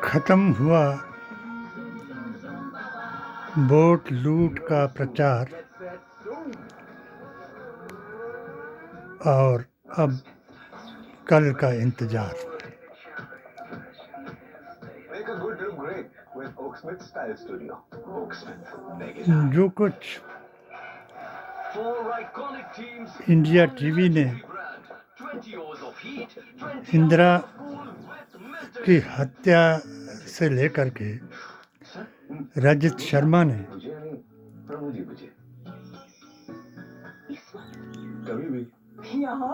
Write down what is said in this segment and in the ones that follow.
खत्म हुआ वोट लूट का प्रचार और अब कल का इंतजार। जो कुछ इंडिया टीवी ने इंदिरा की हत्या से लेकर के रजत शर्मा ने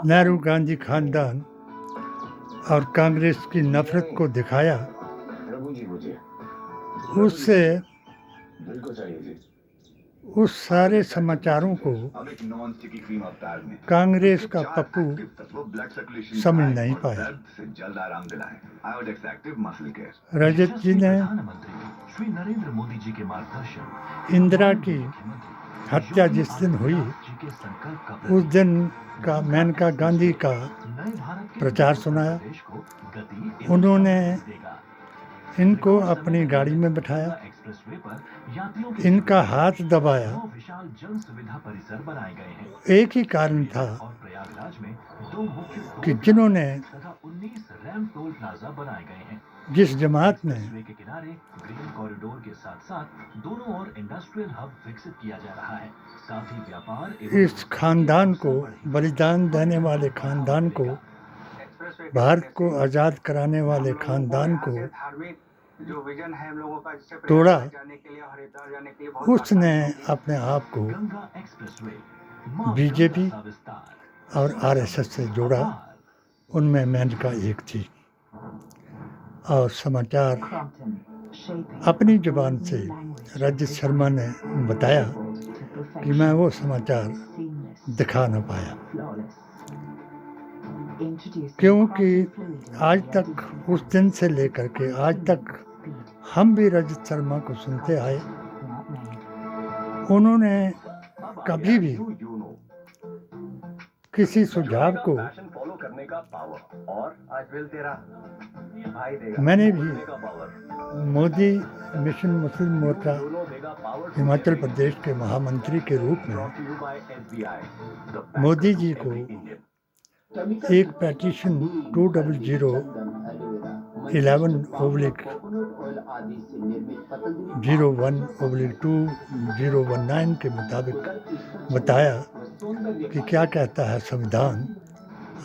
नेहरू गांधी खानदान और कांग्रेस की नफरत को दिखाया, उससे उस सारे समाचारों को कांग्रेस का पप्पू समझ नहीं पाया। रजत जी ने इंदिरा की हत्या जिस दिन हुई उस दिन का मेनका गांधी का प्रचार सुनाया। उन्होंने इनको अपनी गाड़ी में बिठाया, इनका हाथ दबाया। एक ही कारण था कि जिन्होंने जिस जमात ने इस खानदान को, बलिदान देने वाले खानदान को, भारत को आज़ाद कराने वाले खानदान को तोड़ा, उसने अपने आप को बीजेपी और आरएसएस से जोड़ा। उनमें मेनका एक थी और समाचार अपनी जुबान से रजत शर्मा ने बताया कि मैं वो समाचार दिखा न पाया, क्योंकि आज तक, उस दिन से लेकर के आज तक हम भी रजत शर्मा को सुनते आए। उन्होंने कभी भी किसी सुझाव को, मैंने भी मोदी मिशन मुस्लिम मोर्चा हिमाचल प्रदेश के महामंत्री के रूप में मोदी जी को एक पेटिशन 2000-01/2019 के मुताबिक बताया कि क्या कहता है संविधान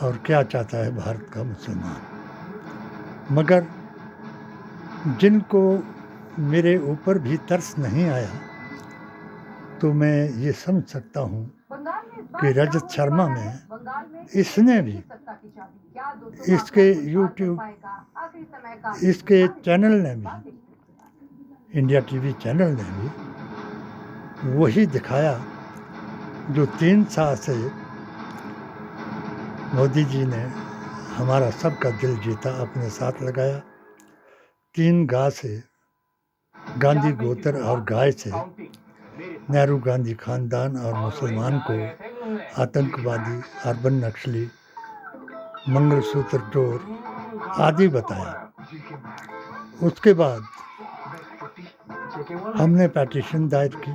और क्या चाहता है भारत का मुसलमान। मगर जिनको मेरे ऊपर भी तरस नहीं आया, तो मैं ये समझ सकता हूँ कि रजत शर्मा में, इसने भी, इसके YouTube, इसके चैनल ने भी, इंडिया टीवी चैनल ने भी वही दिखाया जो 3 साल से मोदी जी ने हमारा सबका दिल जीता, अपने साथ लगाया। 3 गाय से, गांधी गोत्र और गाय से नेहरू गांधी खानदान और मुसलमान को आतंकवादी, अर्बन नक्सली, मंगलसूत्र चोर आदि बताया। उसके बाद हमने पेटिशन दायर की।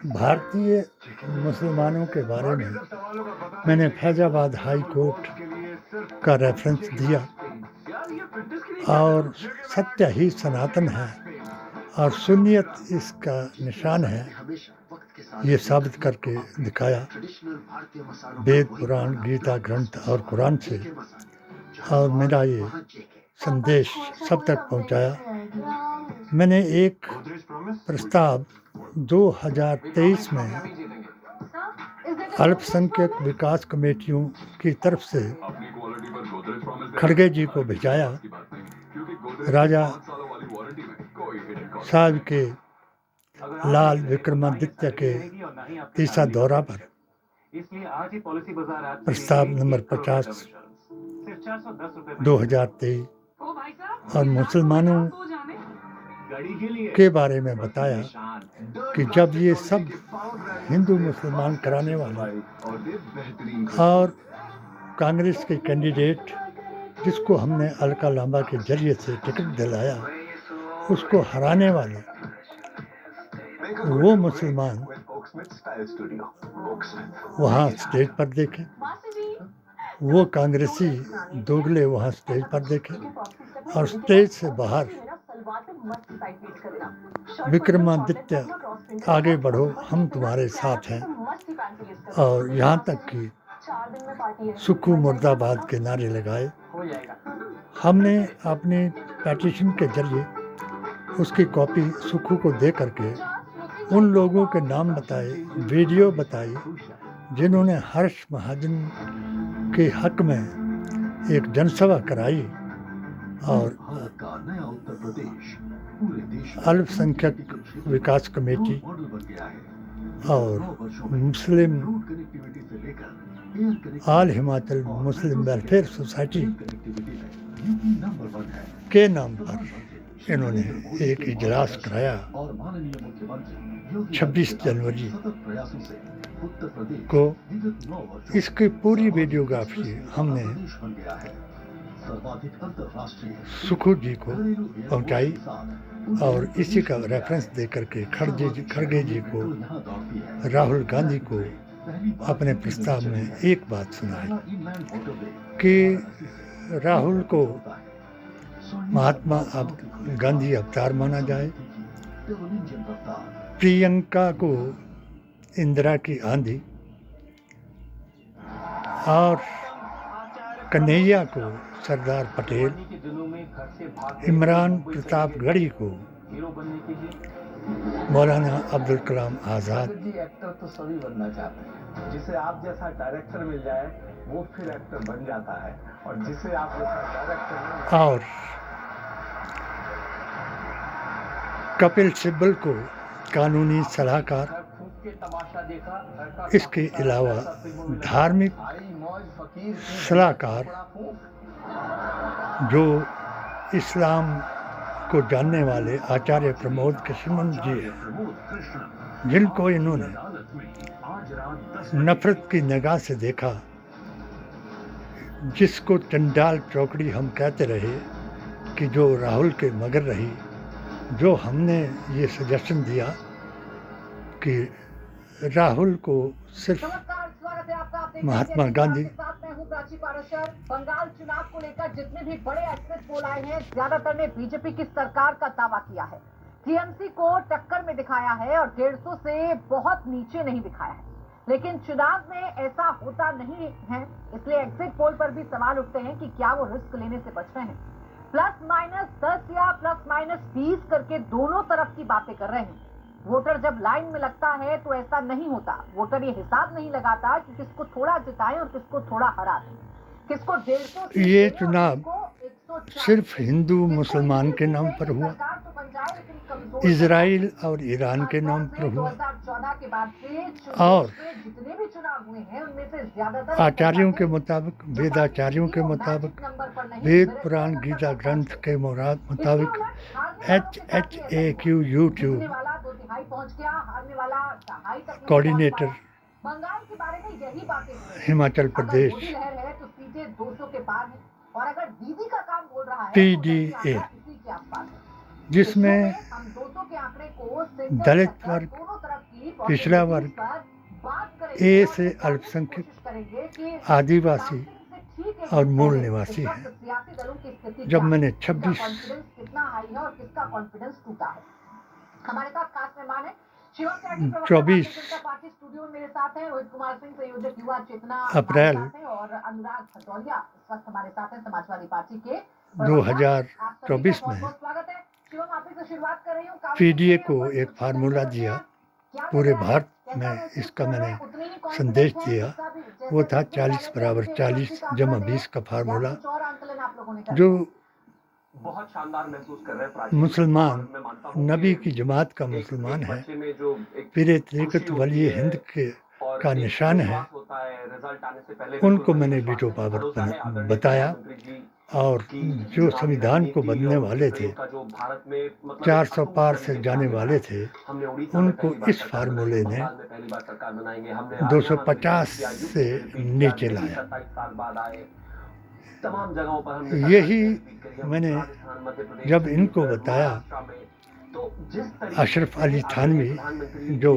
भारतीय मुसलमानों के बारे में मैंने फैजाबाद हाई कोर्ट का रेफरेंस दिया और सत्य ही सनातन है और सुन्नियत इसका निशान है, ये साबित करके दिखाया वेद, पुराण, गीता ग्रंथ और कुरान से। और मेरा ये संदेश सब तक पहुंचाया। मैंने एक प्रस्ताव 2023 में अल्पसंख्यक विकास कमेटियों की तरफ से खड़गे जी को भिजाया, राजा साहब के लाल विक्रमादित्य के तीसरा दौरा पर। प्रस्ताव नंबर 50 2023 और मुसलमानों के बारे में बताया कि जब ये सब हिंदू मुसलमान कराने वाले और कांग्रेस के कैंडिडेट जिसको हमने अलका लांबा के जरिए से टिकट दिलाया, उसको हराने वाले वो मुसलमान वहाँ स्टेज पर देखे, वो कांग्रेसी दोगले वहाँ स्टेज पर देखे, और स्टेज से बाहर विक्रमादित्य आगे बढ़ो, हम तुम्हारे साथ हैं, और यहाँ तक कि सुक्खू मुर्दाबाद के नारे लगाए। हमने अपने पेटिशन के जरिए उसकी कॉपी सुक्खू को दे करके उन लोगों के नाम बताए, वीडियो बताई जिन्होंने हर्ष महाजन के हक में एक जनसभा कराई और अल्पसंख्यक विकास कमेटी और Muslim all Himachal Muslim welfare society के नाम पर इन्होंने एक इजलास कराया। 26 जनवरी को इसकी पूरी वीडियोग्राफी हमने सुक्खू जी को पहुंचाई और इसी का रेफरेंस देकर के खड़गे जी को, राहुल गांधी को अपने प्रस्ताव में एक बात सुनाई कि राहुल को महात्मा गांधी अवतार माना जाए, प्रियंका को इंदिरा की आंधी और कन्हैया को सरदार पटेल, इमरान प्रतापगढ़ी को मौलाना अब्दुल कलाम आज़ाद। एक्टर तो सभी बनना चाहते हैं, जिसे आप जैसा डायरेक्टर मिल जाए वो फिर एक्टर बन जाता है, और जिसे आप जैसा डायरेक्टर और कपिल सिब्बल को कानूनी सलाहकार। इसके अलावा धार्मिक सलाहकार जो इस्लाम को जानने वाले आचार्य प्रमोद कृष्णन जी हैं, जिनको इन्होंने नफरत की निगाह से देखा, जिसको चंडाल चौकड़ी हम कहते रहे कि जो राहुल के मगर रही, जो हमने ये सजेशन दिया कि राहुल को सिर्फ महात्मा गांधी। बंगाल चुनाव को लेकर जितने भी बड़े एग्जिट पोल आए हैं, ज्यादातर ने बीजेपी की सरकार का दावा किया है, टीएमसी को टक्कर में दिखाया है और 150 से बहुत नीचे नहीं दिखाया है। लेकिन चुनाव में ऐसा होता नहीं है, इसलिए एग्जिट पोल पर भी सवाल उठते हैं कि क्या वो रिस्क लेने से बच रहे हैं। +-10 या +-20 करके दोनों तरफ की बातें कर रहे हैं। वोटर जब लाइन में लगता है तो ऐसा नहीं होता, वोटर ये हिसाब नहीं लगाता कि किसको थोड़ा जिताएं और किसको थोड़ा हरा दें, किसको 150। ये चुनाव सिर्फ हिंदू मुसलमान के नाम पर हुआ, इजराइल और ईरान के नाम पर हुआ, और आचार्यों के मुताबिक, वेदाचार्यों के मुताबिक, वेद पुराण गीता ग्रंथ के मुताबिक, HHAQ YouTube coordinator Himachal Pradesh PDA, जिसमें दलित वर्ग, पिछड़ा वर्ग, A से अल्पसंख्यक, आदिवासी और मूल निवासी हैं। जब मैंने 26 हमारे साथ खास मेहमान है 24 अप्रैल और अनुराग भदौरिया इस वक्त हमारे साथ हैं समाजवादी पार्टी के। 2024 में PDA को एक फार्मूला दिया, पूरे भारत में इसका मैंने संदेश दिया, वो था 40 = 40 + 20 का फार्मूला, जो बहुत शानदार महसूस कर रहे हैं। मुसलमान नबी की जमात का मुसलमान है, पीर तरीक़त वली हिंद के का निशान है, उनको मैंने वीटो पावर बताया और जो संविधान को बदलने वाले थे, 400 पार से जाने वाले थे, उनको इस फार्मूले ने 250 से नीचे लाया। तमाम जगहों पर हमने यही मैंने जब इनको बताया, अशरफ अली थानवी जो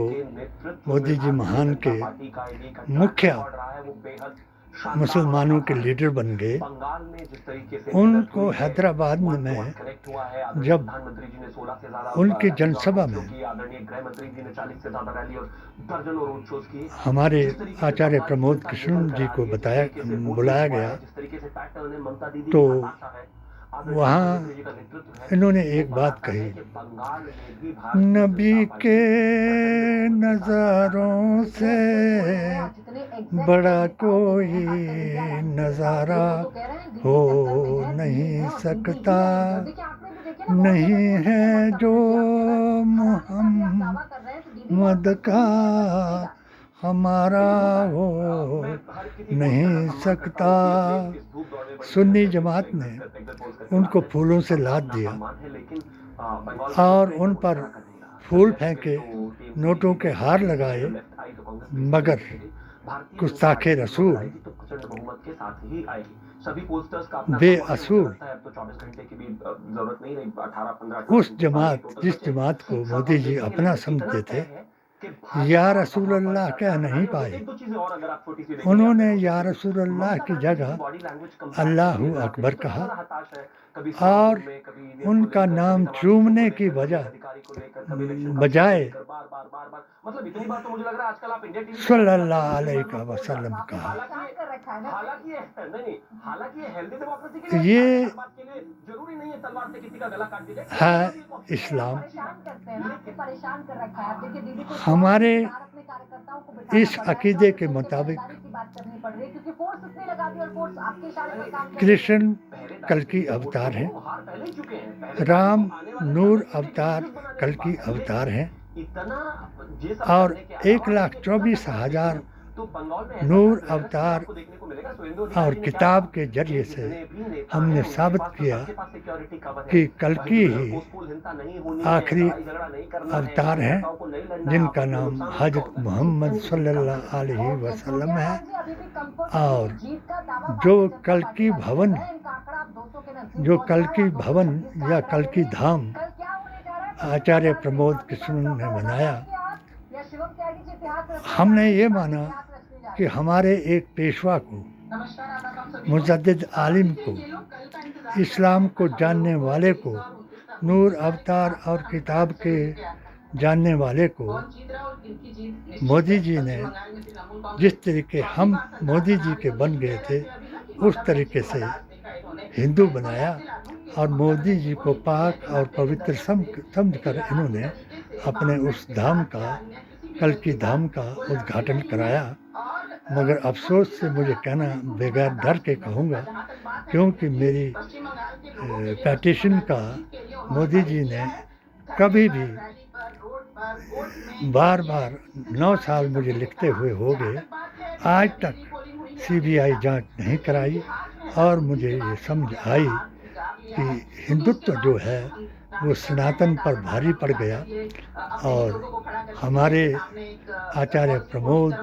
मोदी जी महान के मुखिया मुसलमानों के लीडर बन गए, उनको हैदराबाद में जब उनकी जनसभा में हमारे आचार्य प्रमोद कृष्ण जी को बुलाया गया, तो वहाँ इन्होंने एक बात कही, नबी के नज़ारों से बड़ा कोई नज़ारा हो नहीं सकता, नहीं है जो मोहम्मद का हमारा हो नहीं सकता। सुन्नी जमात ने उनको फूलों से लाद दिया और उन पर फूल फेंके, नोटों के हार लगाए, मगर गुस्ताखे रसूल बेअसूल उस जमात, जिस जमात को मोदी जी अपना समझते थे, या रसूल अल्लाह कह नहीं पाए। उन्होंने या रसूल अल्लाह की जगह अल्लाहु अकबर कहा और उनका नाम चूमने की बजाय सल्लल्लाहु अलैहि वसल्लम कहा। ये है इस्लाम। हमारे इस अकीदे के मुताबिक कृष्ण कल की अवतार हैं, राम नूर अवतार कल की अवतार हैं और 1,24,000 नूर अवतार और किताब के जरिए से हमने साबित किया कि कल्कि ही आखिरी अवतार हैं, जिनका नाम हज़रत मोहम्मद सल्लल्लाहु अलैहि वसल्लम है। और जो कल्कि भवन या कल्कि धाम आचार्य प्रमोद कृष्ण ने बनाया, हमने ये माना कि हमारे एक पेशवा को, मुजद्दिद आलिम को, इस्लाम को जानने वाले को, नूर अवतार और किताब के जानने वाले को मोदी जी ने जिस तरीके हम मोदी जी के बन गए थे, उस तरीके से हिंदू बनाया और मोदी जी को पाक और पवित्र समझकर इन्होंने अपने उस धाम का, कल्कि धाम का उद्घाटन कराया। मगर अफसोस से मुझे कहना, बगैर डर के कहूँगा, क्योंकि मेरी पेटिशन का मोदी जी ने कभी भी बार 9 साल मुझे लिखते हुए हो गए, आज तक CBI जांच नहीं कराई। और मुझे ये समझ आई कि हिंदुत्व जो है वो सनातन पर भारी पड़ गया और हमारे आचार्य प्रमोद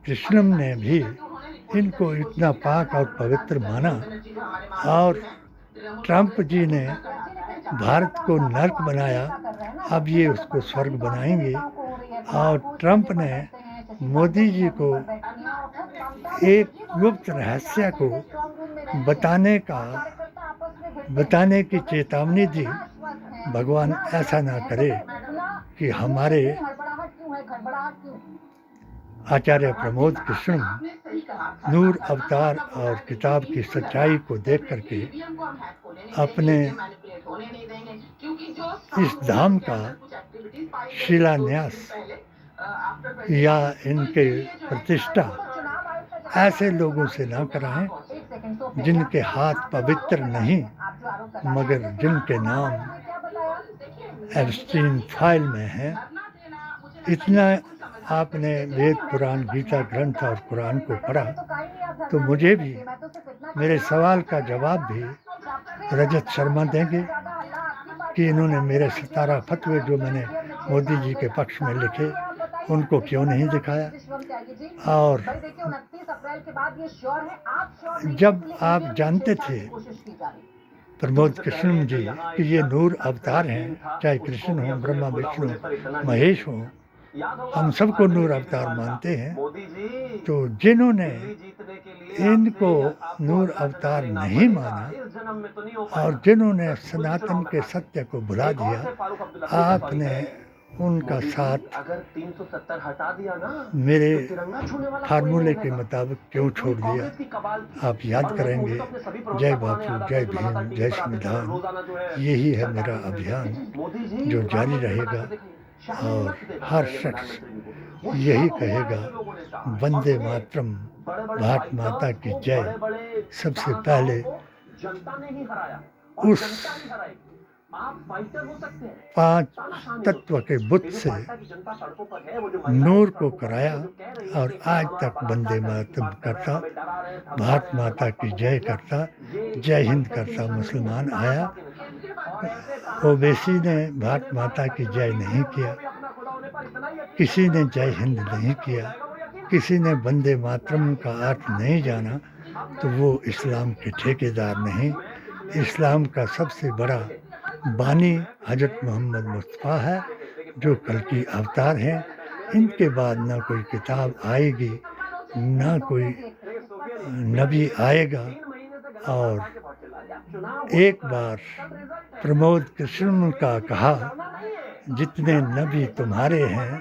कृष्णम ने भी इनको इतना पाक और पवित्र माना। और ट्रंप जी ने भारत को नर्क बनाया, अब ये उसको स्वर्ग बनाएंगे। और ट्रंप ने मोदी जी को एक गुप्त रहस्य को बताने की चेतावनी दी, भगवान ऐसा ना करे कि हमारे आचार्य प्रमोद कृष्ण नूर अवतार और किताब की सच्चाई को देख करके अपने इस धाम का शिलान्यास या इनके प्रतिष्ठा ऐसे लोगों से ना कराएं जिनके हाथ पवित्र नहीं, मगर जिनके नाम एब्स्टीन फाइल में है। इतना आपने वेद पुराण गीता ग्रंथ और कुरान को पढ़ा, तो मुझे भी मेरे सवाल का जवाब भी रजत शर्मा देंगे कि इन्होंने मेरे 17 फतवे जो मैंने मोदी जी के पक्ष में लिखे उनको क्यों नहीं दिखाया। और जब आप जानते थे प्रमोद कृष्ण जी कि ये नूर अवतार हैं, चाहे कृष्ण हो, ब्रह्मा, विष्णु, महेश हो, हम सबको नूर अवतार मानते हैं, तो जिन्होंने इनको नूर अवतार नहीं माना और जिन्होंने सनातन के सत्य को भुला दिया, आपने उनका साथ अगर 370 हटा दिया ना मेरे तो तिरंगा छूने वाला फार्मूले के मुताबिक क्यों छोड़ दिया। आप याद करेंगे, जय बापू, जय भीम, जय संविधान, यही है मेरा अभियान जो जारी रहेगा। और हर शख्स यही कहेगा वंदे मातरम, भारत माता की जय। सबसे पहले जनता ने ही हराया, उस आप फाइटर हो सकते हैं, 5 तत्व के बुत से नूर को कराया और आज तक वंदे मातरम करता, भारत माता की जय करता, जय हिंद करता मुसलमान आया। ओवैसी ने भारत माता की जय नहीं किया, किसी ने जय हिंद नहीं किया, किसी ने वंदे मातरम का अर्थ नहीं जाना, तो वो इस्लाम के ठेकेदार नहीं। इस्लाम का सबसे बड़ा बानी हजरत मोहम्मद मुस्तफ़ा है जो कल की अवतार हैं। इनके बाद ना कोई किताब आएगी, ना कोई नबी आएगा। और एक बार प्रमोद कृष्ण का कहा, जितने नबी तुम्हारे हैं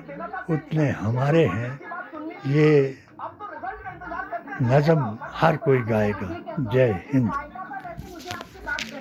उतने हमारे हैं, ये नज़म हर कोई गाएगा। जय हिंद।